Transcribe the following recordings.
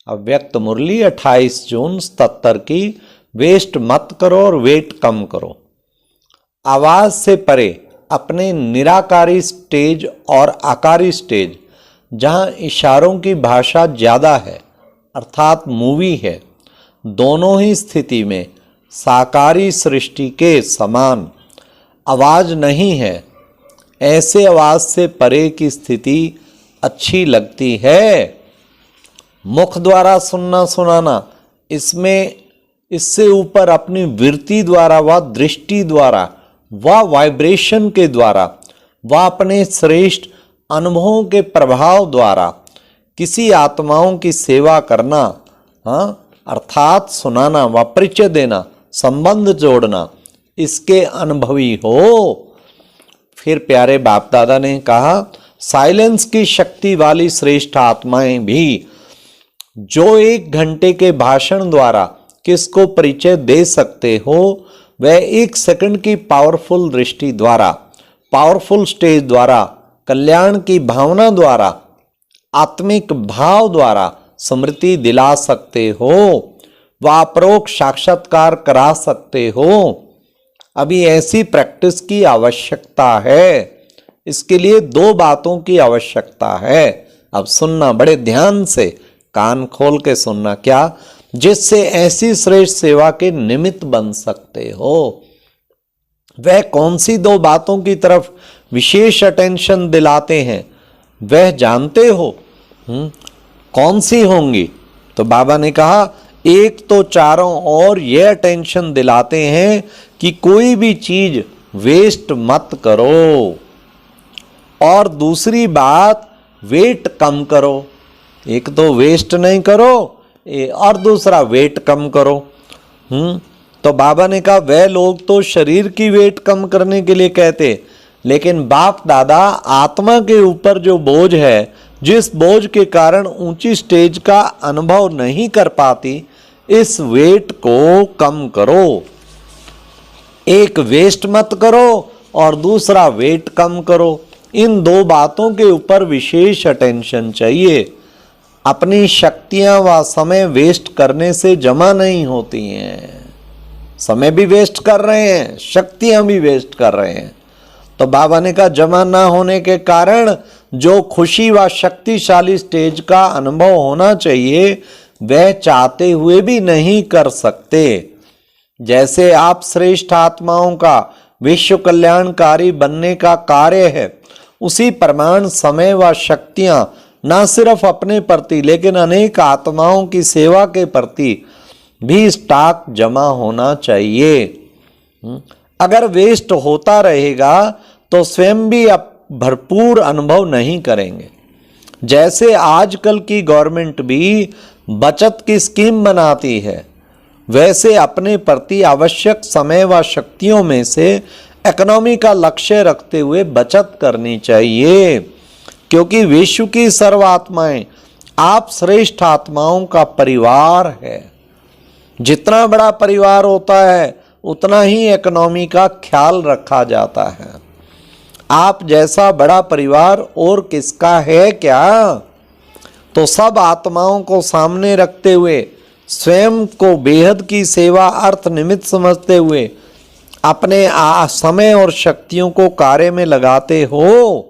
अव्यक्त मुरली 28 जून 77 की। वेस्ट मत करो और वेट कम करो। आवाज से परे अपने निराकारी स्टेज और आकारी स्टेज, जहां इशारों की भाषा ज्यादा है अर्थात मूवी है, दोनों ही स्थिति में साकारी सृष्टि के समान आवाज नहीं है। ऐसे आवाज से परे की स्थिति अच्छी लगती है। मुख द्वारा सुनना सुनाना, इसमें इससे ऊपर अपनी वृत्ति द्वारा व दृष्टि द्वारा व वाइब्रेशन के द्वारा व अपने श्रेष्ठ अनुभवों के प्रभाव द्वारा किसी आत्माओं की सेवा करना, अर्थात सुनाना व परिचय देना, संबंध जोड़ना, इसके अनुभवी हो। फिर प्यारे बाप दादा ने कहा, साइलेंस की शक्ति वाली श्रेष्ठ आत्माएं भी जो 1 घंटे के भाषण द्वारा किसको परिचय दे सकते हो, वह 1 सेकंड की पावरफुल दृष्टि द्वारा, पावरफुल स्टेज द्वारा, कल्याण की भावना द्वारा, आत्मिक भाव द्वारा स्मृति दिला सकते हो व अपरोक्ष साक्षात्कार करा सकते हो। अभी ऐसी प्रैक्टिस की आवश्यकता है। इसके लिए 2 बातों की आवश्यकता है। अब सुनना बड़े ध्यान से, कान खोल के सुनना। क्या? जिससे ऐसी श्रेष्ठ सेवा के निमित्त बन सकते हो। वह कौन सी 2 बातों की तरफ विशेष अटेंशन दिलाते हैं, वह जानते हो? कौन सी होंगी? तो बाबा ने कहा, एक तो चारों ओर यह अटेंशन दिलाते हैं कि कोई भी चीज वेस्ट मत करो, और दूसरी बात वेट कम करो। एक तो वेस्ट नहीं करो और दूसरा वेट कम करो। तो बाबा ने कहा, वह लोग तो शरीर की वेट कम करने के लिए कहते, लेकिन बाप दादा आत्मा के ऊपर जो बोझ है, जिस बोझ के कारण ऊंची स्टेज का अनुभव नहीं कर पाती, इस वेट को कम करो। एक वेस्ट मत करो और दूसरा वेट कम करो। इन 2 बातों के ऊपर विशेष अटेंशन चाहिए। अपनी शक्तियां व समय वेस्ट करने से जमा नहीं होती हैं। समय भी वेस्ट कर रहे हैं, शक्तियां भी वेस्ट कर रहे हैं। तो बाबा ने कहा, जमा ना होने के कारण जो खुशी व शक्तिशाली स्टेज का अनुभव होना चाहिए, वह चाहते हुए भी नहीं कर सकते। जैसे आप श्रेष्ठ आत्माओं का विश्व कल्याणकारी बनने का कार्य है, उसी प्रमाण समय व शक्तियां न सिर्फ अपने प्रति लेकिन अनेक आत्माओं की सेवा के प्रति भी स्टॉक जमा होना चाहिए। अगर वेस्ट होता रहेगा तो स्वयं भी भरपूर अनुभव नहीं करेंगे। जैसे आजकल की गवर्नमेंट भी बचत की स्कीम बनाती है, वैसे अपने प्रति आवश्यक समय व शक्तियों में से इकोनॉमी का लक्ष्य रखते हुए बचत करनी चाहिए, क्योंकि विश्व की सर्व आत्माएं आप श्रेष्ठ आत्माओं का परिवार है। जितना बड़ा परिवार होता है उतना ही इकोनॉमी का ख्याल रखा जाता है। आप जैसा बड़ा परिवार और किसका है क्या? तो सब आत्माओं को सामने रखते हुए, स्वयं को बेहद की सेवा अर्थ निमित्त समझते हुए अपने समय और शक्तियों को कार्य में लगाते हो।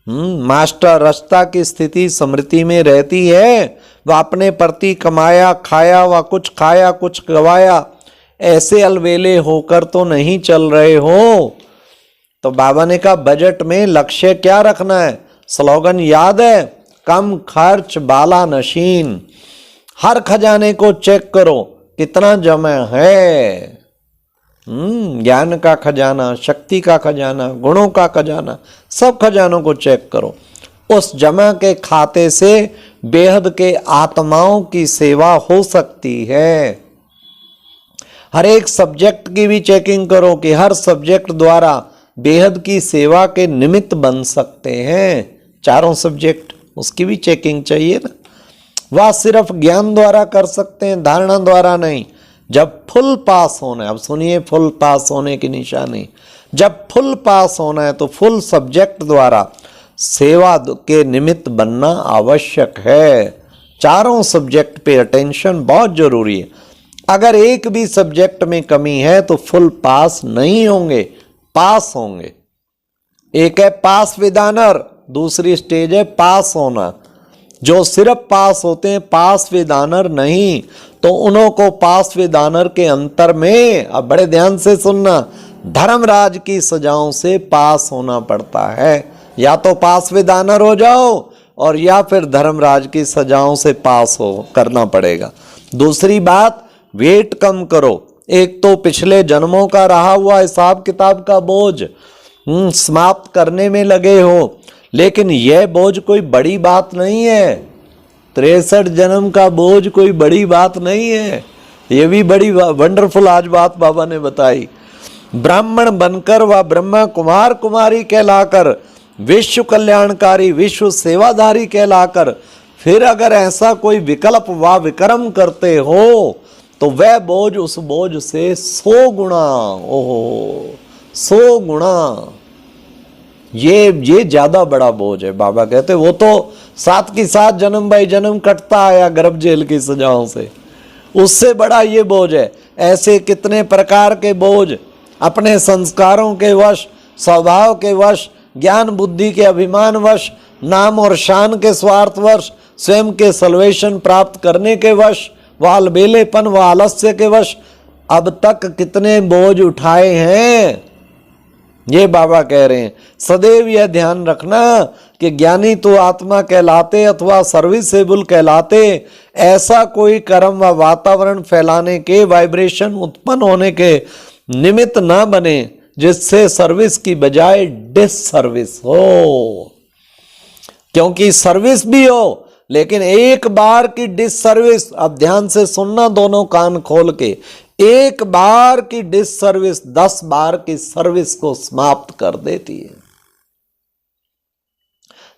मास्टर रस्ता की स्थिति स्मृति में रहती है। वह अपने प्रति कमाया खाया व कुछ खाया कुछ गवाया, ऐसे अलवेले होकर तो नहीं चल रहे हो। तो बाबा ने कहा, बजट में लक्ष्य क्या रखना है? स्लोगन याद है? कम खर्च बाला नशीन। हर खजाने को चेक करो कितना जमा है। ज्ञान का खजाना, शक्ति का खजाना, गुणों का खजाना, सब खजानों को चेक करो। उस जमा के खाते से बेहद के आत्माओं की सेवा हो सकती है। हर एक सब्जेक्ट की भी चेकिंग करो कि हर सब्जेक्ट द्वारा बेहद की सेवा के निमित्त बन सकते हैं। चारों सब्जेक्ट, उसकी भी चेकिंग चाहिए ना। वह सिर्फ ज्ञान द्वारा कर सकते हैं, धारणा द्वारा नहीं। जब फुल पास होना है, अब सुनिए फुल पास होने की निशानी, जब फुल पास होना है तो फुल सब्जेक्ट द्वारा सेवा के निमित्त बनना आवश्यक है। चारों सब्जेक्ट पे अटेंशन बहुत जरूरी है। अगर एक भी सब्जेक्ट में कमी है तो फुल पास नहीं होंगे, पास होंगे। एक है पास विद ऑनर, दूसरी स्टेज है पास होना। जो सिर्फ पास होते हैं, पास विद ऑनर नहीं, तो उन्हों को पास विद ऑनर के अंतर में, अब बड़े ध्यान से सुनना, धर्मराज की सजाओं से पास होना पड़ता है। या तो पास विद ऑनर हो जाओ और या फिर धर्मराज की सजाओं से पास हो करना पड़ेगा। दूसरी बात, वेट कम करो। एक तो पिछले जन्मों का रहा हुआ हिसाब किताब का बोझ समाप्त करने में लगे हो, लेकिन यह बोझ कोई बड़ी बात नहीं है। 63 जन्म का बोझ कोई बड़ी बात नहीं है। यह भी बड़ी वंडरफुल आज बात बाबा ने बताई। ब्राह्मण बनकर व ब्रह्मा कुमार कुमारी कहलाकर, विश्व कल्याणकारी विश्व सेवाधारी कहलाकर, फिर अगर ऐसा कोई विकल्प व विक्रम करते हो तो वह बोझ उस बोझ से 100 गुना, ओहो 100 गुना, ये ज्यादा बड़ा बोझ है। बाबा कहते वो तो साथ की साथ जन्म बाई जन्म कटता आया गर्भ जेल की सजाओं से, उससे बड़ा ये बोझ है। ऐसे कितने प्रकार के बोझ, अपने संस्कारों के वश, स्वभाव के वश, ज्ञान बुद्धि के अभिमान वश, नाम और शान के स्वार्थवश, स्वयं के सल्वेशन प्राप्त करने के वश, वालबेलेपन व आलस्य के वश, अब तक कितने बोझ उठाए हैं। ये बाबा कह रहे हैं। सदैव यह ध्यान रखना कि ज्ञानी तो आत्मा कहलाते अथवा सर्विसेबल कहलाते, ऐसा कोई कर्म व वातावरण फैलाने के, वाइब्रेशन उत्पन्न होने के निमित्त ना बने जिससे सर्विस की बजाय डिससर्विस हो। क्योंकि सर्विस भी हो, लेकिन एक बार की डिससर्विस, अब ध्यान से सुनना दोनों कान खोल के, एक बार की डिससर्विस 10 बार की सर्विस को समाप्त कर देती है।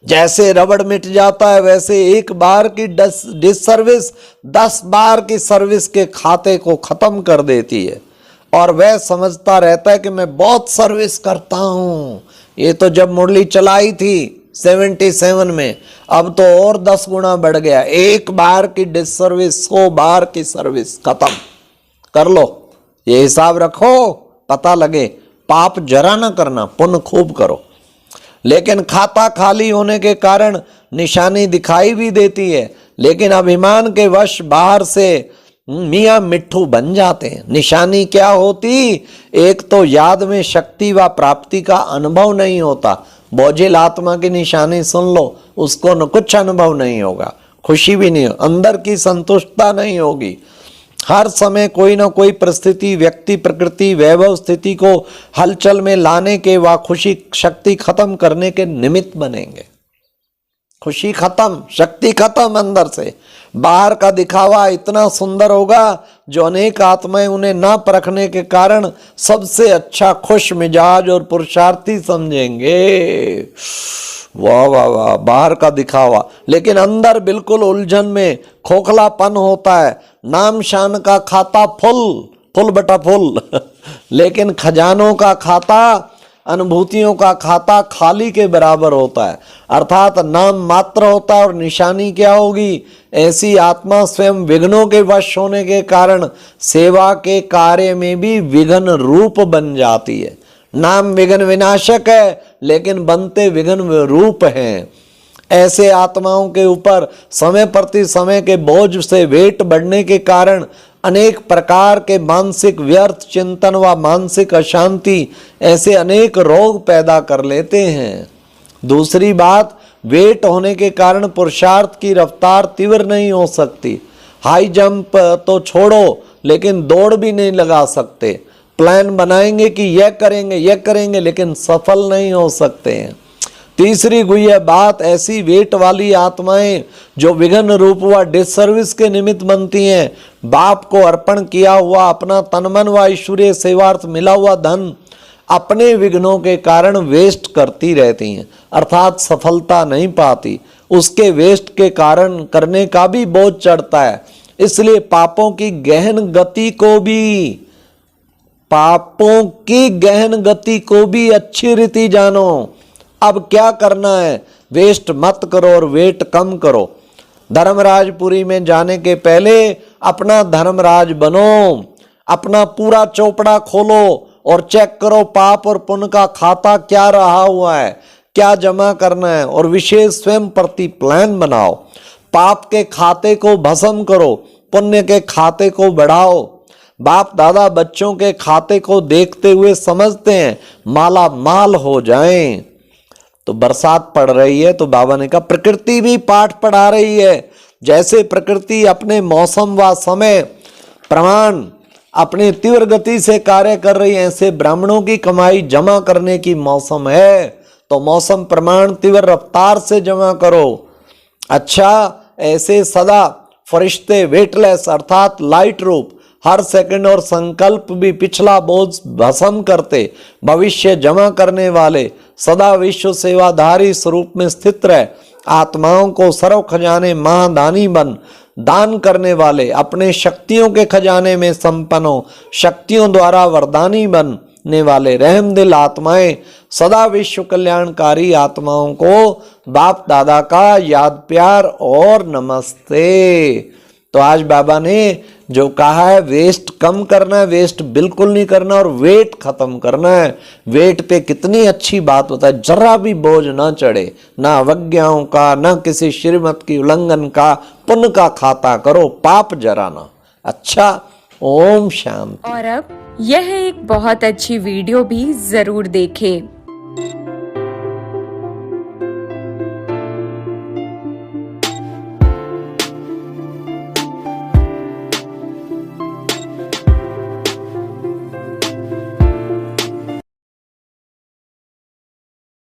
जैसे रबड़ मिट जाता है, वैसे एक बार की डिससर्विस 10 बार की सर्विस के खाते को खत्म कर देती है। और वह समझता रहता है कि मैं बहुत सर्विस करता हूं। ये तो जब मुरली चलाई थी 77 में, अब तो और 10 गुना बढ़ गया। एक बार की डिससर्विस 100 बार की सर्विस खत्म कर लो। ये हिसाब रखो, पता लगे। पाप जरा ना करना, पुण्य खूब करो। लेकिन खाता खाली होने के कारण निशानी दिखाई भी देती है, लेकिन अभिमान के वश बाहर से मियाँ मिट्ठू बन जाते हैं। निशानी क्या होती? एक तो याद में शक्ति व प्राप्ति का अनुभव नहीं होता। बोझिल आत्मा की निशानी सुन लो, उसको न कुछ अनुभव नहीं होगा, खुशी भी नहीं, अंदर की संतुष्टता नहीं होगी। हर समय कोई ना कोई परिस्थिति, व्यक्ति, प्रकृति, वैभव, स्थिति को हलचल में लाने के व खुशी शक्ति खत्म करने के निमित्त बनेंगे। खुशी खत्म, शक्ति खत्म अंदर से। बाहर का दिखावा इतना सुंदर होगा जो अनेक आत्माएं उन्हें ना परखने के कारण सबसे अच्छा खुश मिजाज और पुरुषार्थी समझेंगे। वाह वाह वाह, बाहर का दिखावा, लेकिन अंदर बिल्कुल उलझन में खोखलापन होता है। नाम शान का खाता फुल बटा फुल लेकिन खजानों का खाता, अनुभूतियों का खाता खाली के बराबर होता है। अर्थात नाम मात्र होता है और निशानी क्या होगी? ऐसी आत्मा स्वयं विघ्नों के वश होने के कारण सेवा के कार्य में भी विघ्न रूप बन जाती है। नाम विघ्न विनाशक है, लेकिन बनते विघ्न रूप हैं। ऐसे आत्माओं के ऊपर समय प्रति समय के बोझ से वेट बढ़ने के कारण अनेक प्रकार के मानसिक व्यर्थ चिंतन व मानसिक अशांति ऐसे अनेक रोग पैदा कर लेते हैं। दूसरी बात, वेट होने के कारण पुरुषार्थ की रफ्तार तीव्र नहीं हो सकती। हाई जंप तो छोड़ो, लेकिन दौड़ भी नहीं लगा सकते। प्लान बनाएंगे कि यह करेंगे, लेकिन सफल नहीं हो सकते हैं। तीसरी गुह्य बात, ऐसी वेट वाली आत्माएं जो विघ्न रूप व डिससर्विस के निमित्त बनती हैं, बाप को अर्पण किया हुआ अपना तनमन व ईश्वरीय सेवार्थ मिला हुआ धन अपने विघ्नों के कारण वेस्ट करती रहती हैं, अर्थात सफलता नहीं पाती। उसके वेस्ट के कारण करने का भी बोझ चढ़ता है। इसलिए पापों की गहन गति को भी अच्छी रीति जानो। अब क्या करना है? वेस्ट मत करो और वेट कम करो। धर्मराजपुरी में जाने के पहले अपना धर्मराज बनो, अपना पूरा चौपड़ा खोलो और चेक करो पाप और पुण्य का खाता क्या रहा हुआ है, क्या जमा करना है, और विशेष स्वयं प्रति प्लान बनाओ। पाप के खाते को भस्म करो, पुण्य के खाते को बढ़ाओ। बाप दादा बच्चों के खाते को देखते हुए समझते हैं माला माल हो जाएं। तो बरसात पड़ रही है तो बाबा ने कहा प्रकृति भी पाठ पढ़ा रही है। जैसे प्रकृति अपने मौसम व समय प्रमाण अपनी तीव्र गति से कार्य कर रही है, ऐसे ब्राह्मणों की कमाई जमा करने की मौसम है, तो मौसम प्रमाण तीव्र रफ्तार से जमा करो। अच्छा, ऐसे सदा फरिश्ते वेटलेस अर्थात लाइट रूप हर सेकंड और संकल्प भी पिछला बोझ भस्म करते भविष्य जमा करने वाले सदा विश्व सेवाधारी स्वरूप में स्थित रहे आत्माओं को सर्व खजाने महादानी बन दान करने वाले अपने शक्तियों के खजाने में संपन्न हो शक्तियों द्वारा वरदानी बनने वाले रहमदिल आत्माएं सदा विश्व कल्याणकारी आत्माओं को बाप दादा का याद प्यार और नमस्ते। तो आज बाबा ने जो कहा है वेस्ट कम करना है, वेस्ट बिल्कुल नहीं करना और वेट खत्म करना है। वेट पे कितनी अच्छी बात बताए, जरा भी बोझ ना चढ़े, ना अवज्ञाओं का, ना किसी श्रीमत की उल्लंघन का, पुण्य का खाता करो, पाप जरा ना। अच्छा, ओम शांति। और अब यह एक बहुत अच्छी वीडियो भी जरूर देखें।